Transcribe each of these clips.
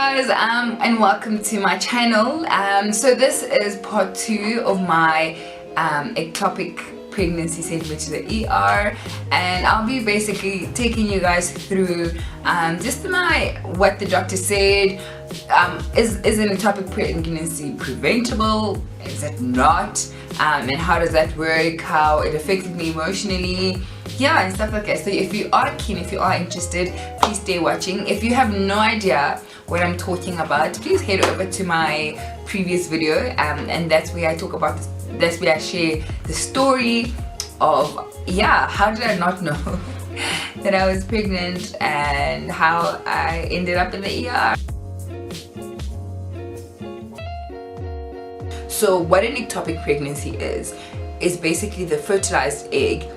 Guys, and welcome to my channel. So this is part 2 of my ectopic pregnancy sent me to the ER, and I'll be basically taking you guys through just what the doctor said. Is an ectopic pregnancy preventable? Is it not? And how does that work? How it affected me emotionally? Yeah, and stuff like that. So if you are keen, if you are interested, please stay watching. If you have no idea what I'm talking about, please head over to my previous video, and that's where I talk about this. That's where I share the story of how did I not know that I was pregnant and how I ended up in the ER. So what an ectopic pregnancy is basically the fertilized egg.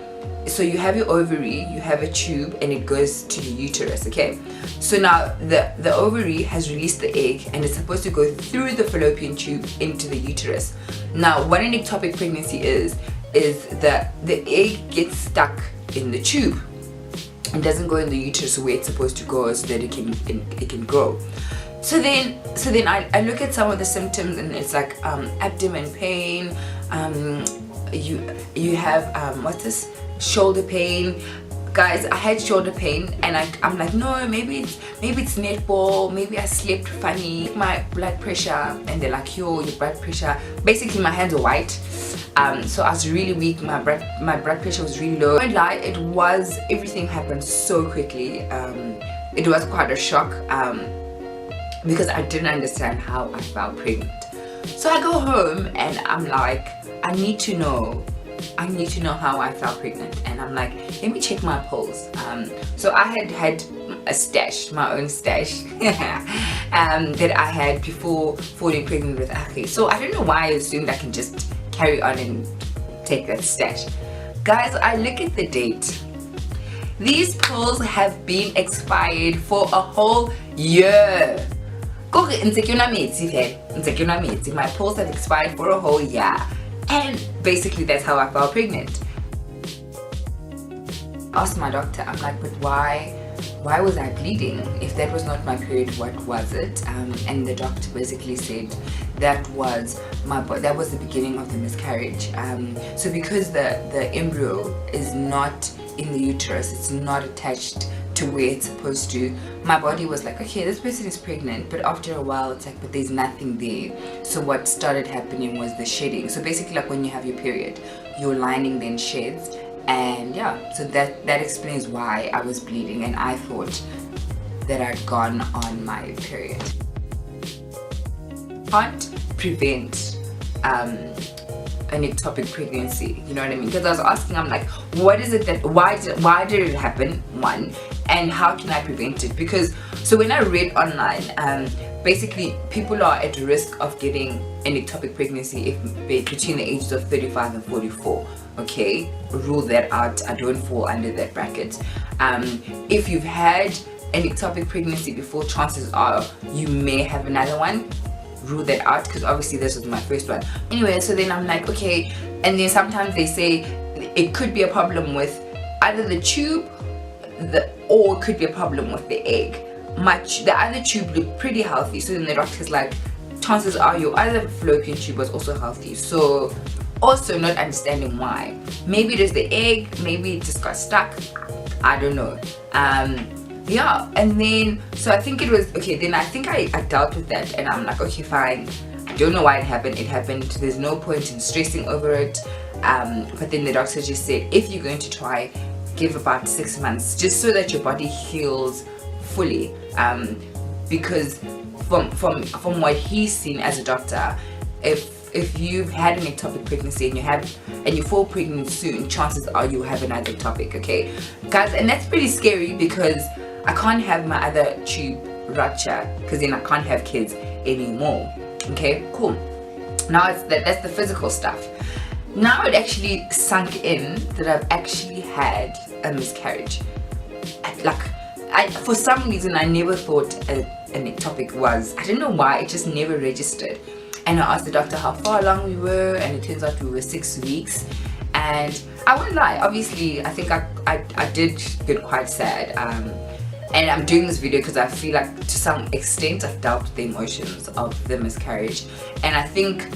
So you have your ovary, you have a tube, and it goes to the uterus, okay? So now the ovary has released the egg, and it's supposed to go through the fallopian tube into the uterus. Now what an ectopic pregnancy is that the egg gets stuck in the tube and doesn't go in the uterus where it's supposed to go so that it can grow. So then I look at some of the symptoms, and it's like abdomen pain, you have what's this, shoulder pain. Guys, I had shoulder pain, and I'm like, no, maybe it's netball, maybe I slept funny. My blood pressure, and they're like, your blood pressure, basically my hands are white, so I was really weak. My blood pressure was really low. I won't lie, everything happened so quickly. It was quite a shock, because I didn't understand how I felt pregnant. So I go home and I'm like, I need to know how I felt pregnant, and I'm like, let me check my pulse. So I had a stash, my own stash, that I had before falling pregnant with Aki. So I don't know why I assumed I can just carry on and take that stash. Guys, I look at the date. These pills have been expired for a whole year. My pills have expired for a whole year. And basically that's how I fell pregnant. I asked my doctor, I'm like, but why was I bleeding? If that was not my period, what was it? And the doctor basically said that was the beginning of the miscarriage. So because the embryo is not in the uterus, it's not attached to where it's supposed to, my body was like, okay, this person is pregnant, but after a while it's like, but there's nothing there. So what started happening was the shedding. So basically, like when you have your period, your lining then sheds, and so that explains why I was bleeding, and I thought that I'd gone on my period. Can't prevent an ectopic pregnancy, you know what I mean? Because I was asking, I'm like, what is it that, why did it happen, one, and how can I prevent it? Because so when I read online, basically people are at risk of getting an ectopic pregnancy if between the ages of 35 and 44. Okay, rule that out. I don't fall under that bracket. If you've had an ectopic pregnancy before, chances are you may have another one. Rule that out, because obviously this was my first one. Anyway, so then I'm like, okay, and then sometimes they say it could be a problem with either the tube, or it could be a problem with the egg. The other tube looked pretty healthy, so then the doctor's like, chances are your other fallopian tube was also healthy. So also not understanding why. Maybe it is the egg, maybe it just got stuck, I don't know. And then so I think it was okay. Then I think I dealt with that, and I'm like, okay, fine, I don't know why it happened. There's no point in stressing over it. But then the doctor just said, if you're going to try, give about 6 months, just so that your body heals fully, because from what he's seen as a doctor, if you've had an ectopic pregnancy and you fall pregnant soon, chances are you'll have another ectopic, okay guys? And that's pretty scary, because I can't have my other tube rupture, because then I can't have kids anymore. Okay, cool. Now that's the physical stuff. Now it actually sunk in that I've actually had a miscarriage. For some reason I never thought an ectopic was, I don't know why, it just never registered. And I asked the doctor how far along we were, and it turns out we were 6 weeks. And I won't lie, obviously I think I did get quite sad. and I'm doing this video because I feel like to some extent I've dealt with the emotions of the miscarriage. And I think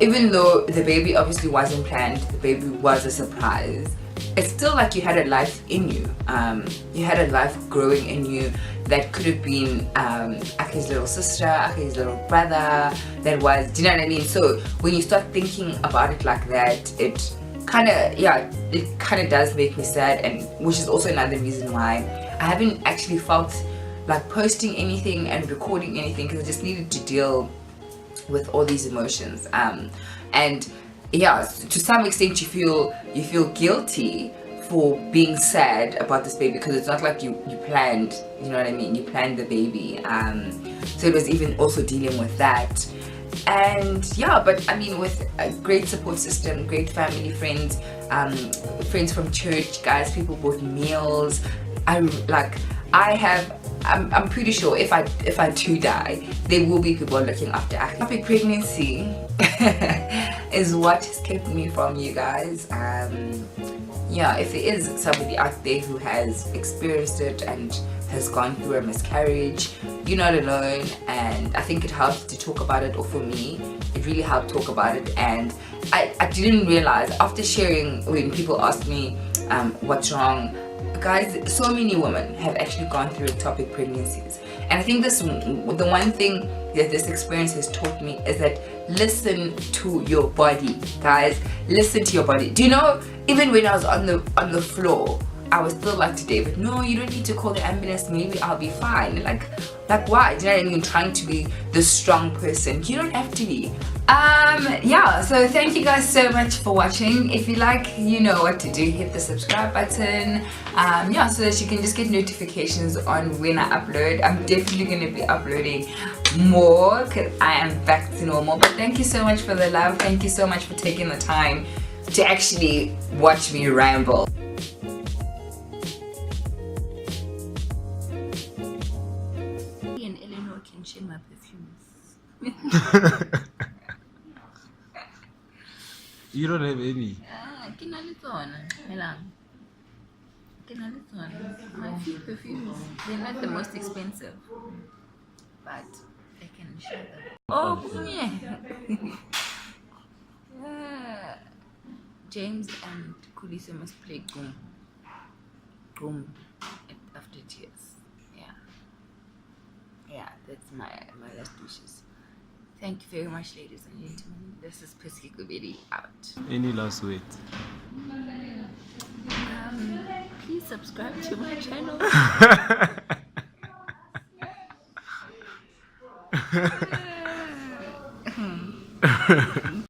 even though the baby obviously wasn't planned, the baby was a surprise, it's still like you had a life in you. You had a life growing in you that could have been Aki's little sister, Aki's little brother, that was, do you know what I mean? So when you start thinking about it like that, it kind of does make me sad, and which is also another reason why I haven't actually felt like posting anything and recording anything, because I just needed to deal with all these emotions. And yeah, to some extent you feel guilty for being sad about this baby, because it's not like you planned, you know what I mean, you planned the baby. So it was even also dealing with that. And yeah, but I mean, with a great support system, great family, friends, friends from church, guys, people bought meals. I'm pretty sure if I do die, there will be people looking after Aki. Ectopic pregnancy is what has kept me from you guys. Yeah, if there is somebody out there who has experienced it and has gone through a miscarriage, you're not alone. And I think it helps to talk about it, or for me, it really helped talk about it. And I didn't realize after sharing, when people asked me what's wrong, guys, so many women have actually gone through ectopic pregnancies. And I think the one thing that this experience has taught me is that listen to your body, guys. Listen to your body. Do you know, even when I was on the floor, I was still like to David, no, you don't need to call the ambulance, maybe I'll be fine. Like why? Do you know what I mean? Trying to be the strong person. You don't have to be. Yeah, so thank you guys so much for watching. If you like, you know what to do. Hit the subscribe button. Yeah, so that you can just get notifications on when I upload. I'm definitely going to be uploading more because I am back to normal. But thank you so much for the love. Thank you so much for taking the time to actually watch me ramble. And Eleanor can share my perfumes. You don't have any. My few perfumes, they're not the most expensive, but I can share them. Oh, yeah. James and Kulisa must play Goom after tears. Yeah, that's my last wishes. Thank you very much, ladies and gentlemen. This is Pesky Kubedi out. Any last words? Please subscribe to my channel.